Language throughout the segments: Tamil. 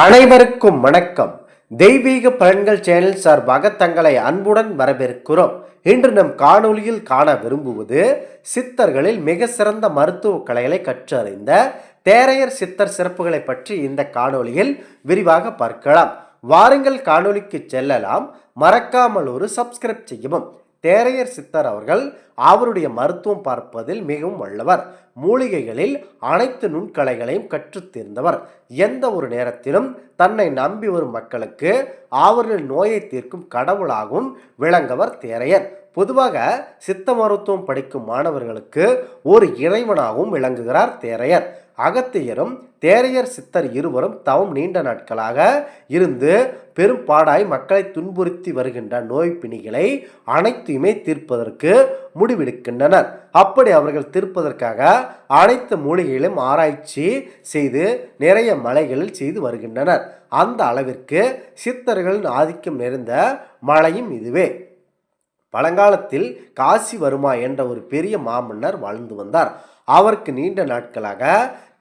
அனைவருக்கும் வணக்கம். தெய்வீக பலன்கள் சேனல் சார்பாக தங்களை அன்புடன் வரவேற்கிறோம். இன்று நம் காணொளியில் காண விரும்புவது சித்தர்களில் மிக சிறந்த மருத்துவ கலைகளை கற்றறிந்த தேரையர் சித்தர் சிறப்புகளை பற்றி இந்த காணொளியில் விரிவாக பார்க்கலாம். வாருங்கள் காணொளிக்கு செல்லலாம். மறக்காமல் ஒரு சப்ஸ்கிரைப் செய்யவும். தேரையர் சித்தர் அவர்கள் அவருடைய மருத்துவம் பார்ப்பதில் மிகவும் வல்லவர். மூலிகைகளில் அனைத்து நுண்கலைகளையும் கற்றுத் தேர்ந்தவர். எந்த ஒரு நேரத்திலும் தன்னை நம்பி வரும் மக்களுக்கு அவர்கள் நோயை தீர்க்கும் கடவுளாகவும் விளங்கவர் தேரையர். பொதுவாக சித்த மருத்துவம் படிக்கும் மாணவர்களுக்கு ஒரு இறைவனாகவும் விளங்குகிறார் தேரையர். அகத்தியரும் தேரையர் சித்தர் இருவரும் தவம் நீண்ட நாட்களாக இருந்து பெரும்பாடாய் மக்களை துன்புறுத்தி வருகின்ற நோய் பிணிகளை அனைத்தையுமே தீர்ப்பதற்கு முடிவெடுக்கின்றனர். அப்படி அவர்கள் தீர்ப்பதற்காக அனைத்து மூலிகைகளும் ஆராய்ச்சி செய்து நிறைய மலைகளில் செய்து வருகின்றனர். அந்த அளவிற்கு சித்தர்களின் ஆதிக்கம் நிறைந்த மலையும் இதுவே. பழங்காலத்தில் காசி வர்மா என்ற ஒரு பெரிய மாமன்னர் வாழ்ந்து வந்தார். அவருக்கு நீண்ட நாட்களாக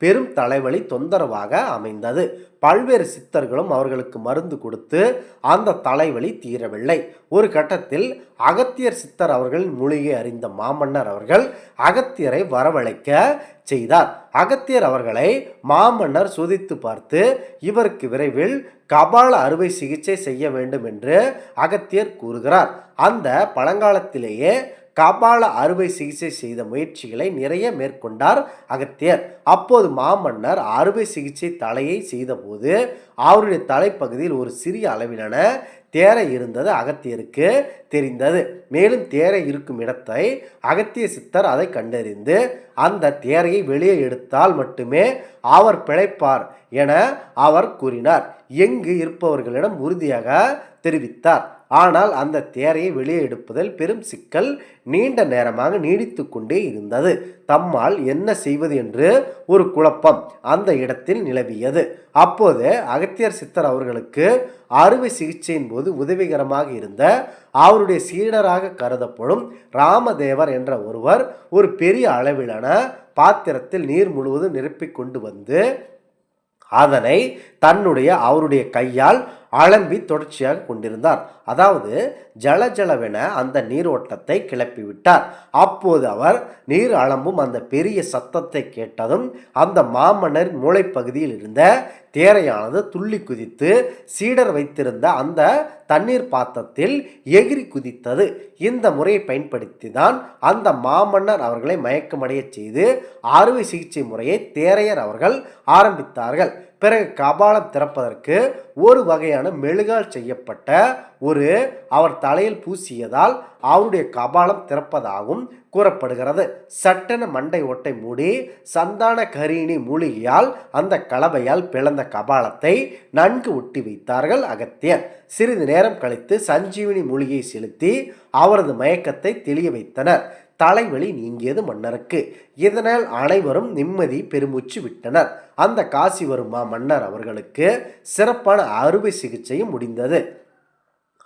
பெரும் தலைவலி தொந்தரவாக அமைந்தது. பல்வேறு சித்தர்களும் அவர்களுக்கு மருந்து கொடுத்து அந்த தலைவலி தீரவில்லை. ஒரு கட்டத்தில் அகத்தியர் சித்தர் அவர்களின் மூலிகை அறிந்த மாமன்னர் அவர்கள் அகத்தியரை வரவழைக்க செய்தார். அகத்தியர் அவர்களை மாமன்னர் சோதித்து பார்த்து இவருக்கு விரைவில் கபால அறுவை சிகிச்சை செய்ய வேண்டும் என்று அகத்தியர் கூறுகிறார். அந்த பழங்காலத்திலேயே கபால அறுவை சிகிச்சை செய்த முயற்சிகளை நிறைய மேற்கொண்டார் அகத்தியர். அப்போது மாமன்னர் அறுவை சிகிச்சை தலையை செய்தபோது அவருடைய தலைப்பகுதியில் ஒரு சிறிய அளவிலான தேரை இருந்தது அகத்தியருக்கு தெரிந்தது. மேலும் தேரை இருக்கும் இடத்தை அகத்திய சித்தர் அதை கண்டறிந்து அந்த தேரையை வெளியே எடுத்தால் மட்டுமே அவர் பிழைப்பார் என அவர் கூறினார். எங்கு இருப்பவர்களிடம் உறுதியாக தெரிவித்தார். ஆனால் அந்த தேரையை வெளியே எடுப்பதில் பெரும் சிக்கல் நீண்ட நேரமாக நீடித்து கொண்டே இருந்தது. தம்மால் என்ன செய்வது என்று ஒரு குழப்பம் அந்த இடத்தில் நிலவியது. அப்போது அகத்தியர் சித்தர் அவர்களுக்கு அறுவை சிகிச்சையின் போது உதவிகரமாக இருந்த அவருடைய சீடராக கருதப்படும் ராமதேவர் என்ற ஒருவர் ஒரு பெரிய அளவிலான பாத்திரத்தில் நீர் முழுவதும் நிரப்பிக் கொண்டு வந்து அதனை அவருடைய கையால் அலம்பி தொடர்ச்சியாக கொண்டிருந்தார். அதாவது ஜலஜலவென அந்த நீரோட்டத்தை கிளப்பிவிட்டார். அப்போது அவர் நீர் அலம்பும் அந்த பெரிய சத்தத்தை கேட்டதும் அந்த மாமன்னர் மூளைப்பகுதியில் இருந்த தேரையானது துள்ளி குதித்து சீடர் வைத்திருந்த அந்த தண்ணீர் பாத்திரத்தில் எகிரி குதித்தது. இந்த முறையை பயன்படுத்தி தான் அந்த மாமன்னர் அவர்களை மயக்கமடைய செய்து அறுவை சிகிச்சை முறையை தேரையர் அவர்கள் ஆரம்பித்தார்கள். பிறகு கபாலம் திறப்பதற்கு ஒரு வகையான மெழுகால் செய்யப்பட்ட ஒரு அவர் தலையில் பூசியதால் அவருடைய கபாலம் திறப்பதாகவும் கூறப்படுகிறது. சட்டென மண்டை ஓட்டை மூடி சந்தான கரீனி மூலிகையால் அந்த கலவையால் பிளந்த கபாலத்தை நன்கு ஒட்டி வைத்தார்கள் அகத்தியர். சிறிது நேரம் கழித்து சஞ்சீவினி மூலிகையை செலுத்தி அவரது மயக்கத்தை தெளிய வைத்தனர். தலைவலி நீங்கியது மன்னருக்கு. இதனால் அனைவரும் நிம்மதி பெருமூச்சு விட்டனர். அந்த காசி வர்மா மன்னர் அவர்களுக்கு சிறப்பான அறுவை சிகிச்சையும் முடிந்தது.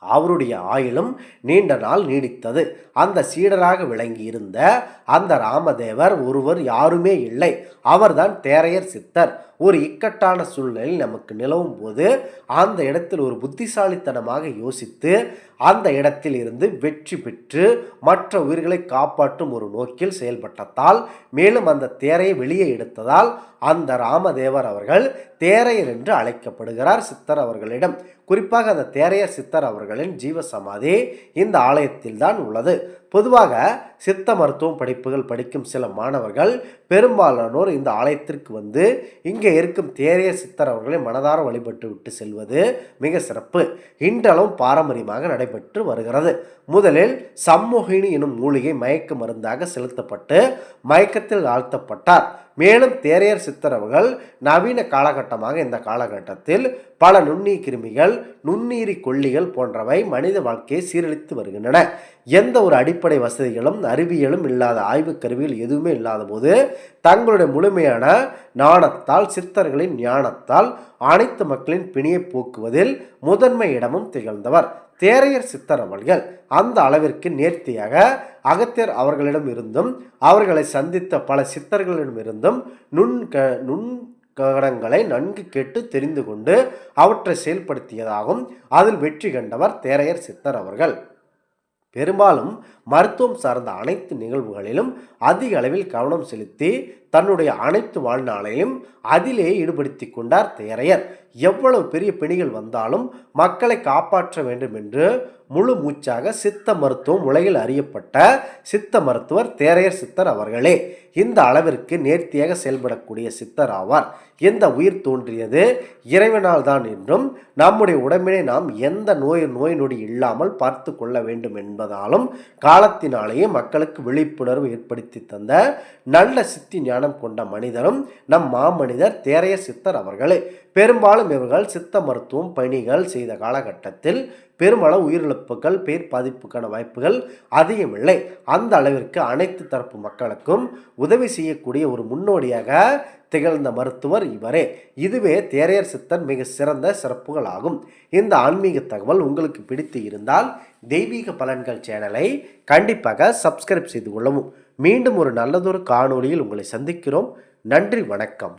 அவருடைய ஆயுளும் நீண்ட நாள் நீடித்தது. அந்த சீடராக விளங்கி இருந்த அந்த ராமதேவர் ஒருவர் யாருமே இல்லை, அவர்தான் தேரையர் சித்தர். ஒரு இக்கட்டான சூழ்நிலையில் நமக்கு நிலவும் போது அந்த இடத்தில் ஒரு புத்திசாலித்தனமாக யோசித்து அந்த இடத்தில் இருந்து வெற்றி பெற்று மற்ற உயிர்களை காப்பாற்றும் ஒரு நோக்கில் செயல்பட்டதால் மேலும் அந்த தேரையை வெளியே எடுத்ததால் அந்த ராமதேவர் அவர்கள் தேரையர் என்று அழைக்கப்படுகிறார் சித்தர் அவர்களிடம். குறிப்பாக அந்த தேரையர் சித்தர் அவர்களின் ஜீவசமாதி இந்த ஆலயத்தில் தான் உள்ளது. பொதுவாக சித்த மருத்துவம் படிப்புகள் படிக்கும் சில மாணவர்கள் பெரும்பாலானோர் இந்த ஆலயத்திற்கு வந்து இங்கே இருக்கும் தேரையர் சித்தர் அவர்களை மனதார வழிபட்டு விட்டு செல்வது மிக சிறப்பு. இன்றளவும் பாரம்பரியமாக நடைபெற்று வருகிறது. முதலில் சம்மோகினி எனும் மூலிகை மயக்க மருந்தாக செலுத்தப்பட்டு மயக்கத்தில் ஆழ்த்தப்பட்டார். மேலும் தேரையர் சித்தர் அவர்கள் நவீன காலகட்டமாக இந்த காலகட்டத்தில் பல நுண்ணீர் கிருமிகள் நுண்ணீரி கொல்லிகள் போன்றவை மனித வாழ்க்கையை சீரழித்து வருகின்றன. எந்த ஒரு அடிப்படை வசதிகளும் அறிவியலும் இல்லாத ஆய்வு கருவிகள் எதுவுமே இல்லாத போது தங்களுடைய முழுமையான ஞானத்தால் சித்தர்களின் ஞானத்தால் அனைத்து மக்களின் பிணியை போக்குவதில் முதன்மை இடமும் திகழ்ந்தவர் தேரையர் சித்தர் அவர்கள். அந்த அளவிற்கு நேர்த்தியாக அகத்தியர் அவர்களிடம் இருந்தும் அவர்களை சந்தித்த பல சித்தர்களிடம் இருந்தும் நுண் கடங்களை நன்கு கேட்டு தெரிந்து கொண்டு அவற்றை செயல்படுத்தியதாகவும் அதில் வெற்றி கண்டவர் தேரையர் சித்தர் அவர்கள். பெரும்பாலும் மருத்துவம் சார்ந்த அனைத்து நிகழ்வுகளிலும் அதிக அளவில் கவனம் செலுத்தி தன்னுடைய அனைத்து வாழ்நாளையும் அதிலே ஈடுபடுத்தி கொண்டார் தேரையர். எவ்வளவு பெரிய பிணிகள் வந்தாலும் மக்களை காப்பாற்ற வேண்டும் என்று முழு மூச்சாக சித்த மருத்துவம் உலகில் அறியப்பட்ட சித்த மருத்துவர் தேரையர் சித்தர் அவர்களே. இந்த அளவிற்கு நேர்த்தியாக செயல்படக்கூடிய சித்தர் ஆவார். இந்த உயிர் தோன்றியது இறைவனால் தான் என்றும் நம்முடைய உடம்பினை நாம் எந்த நோய் நொடி இல்லாமல் பார்த்து கொள்ள வேண்டும் என்பதாலும் காலத்தினாலேயே மக்களுக்கு விழிப்புணர்வு ஏற்படுத்தி தந்த நல்ல சித்தி ஞானம் கொண்ட மனிதரும் நம் மாமனிதர் தேரையர் சித்தர் அவர்களே. பெரும்பாலும் இவர்கள் சித்த மருத்துவம் பணிகள் செய்த காலகட்டத்தில் பெருமளவு உயிரிழப்புகள் பேர் பாதிப்புக்கான வாய்ப்புகள் அதிகமில்லை. அந்த அளவிற்கு அனைத்து தரப்பு மக்களுக்கும் உதவி செய்யக்கூடிய ஒரு முன்னோடியாக திகழ்ந்த மருத்துவர் இவரே. இதுவே தேரையர் சித்தர் மிக சிறந்த சிறப்புகள் ஆகும். இந்த ஆன்மீக தகவல் உங்களுக்கு பிடித்து இருந்தால் தெய்வீக பலன்கள் சேனலை கண்டிப்பாக சப்ஸ்கிரைப் செய்து கொள்ளவும். மீண்டும் ஒரு நல்லதொரு காணொளியில் உங்களை சந்திக்கிறோம். நன்றி, வணக்கம்.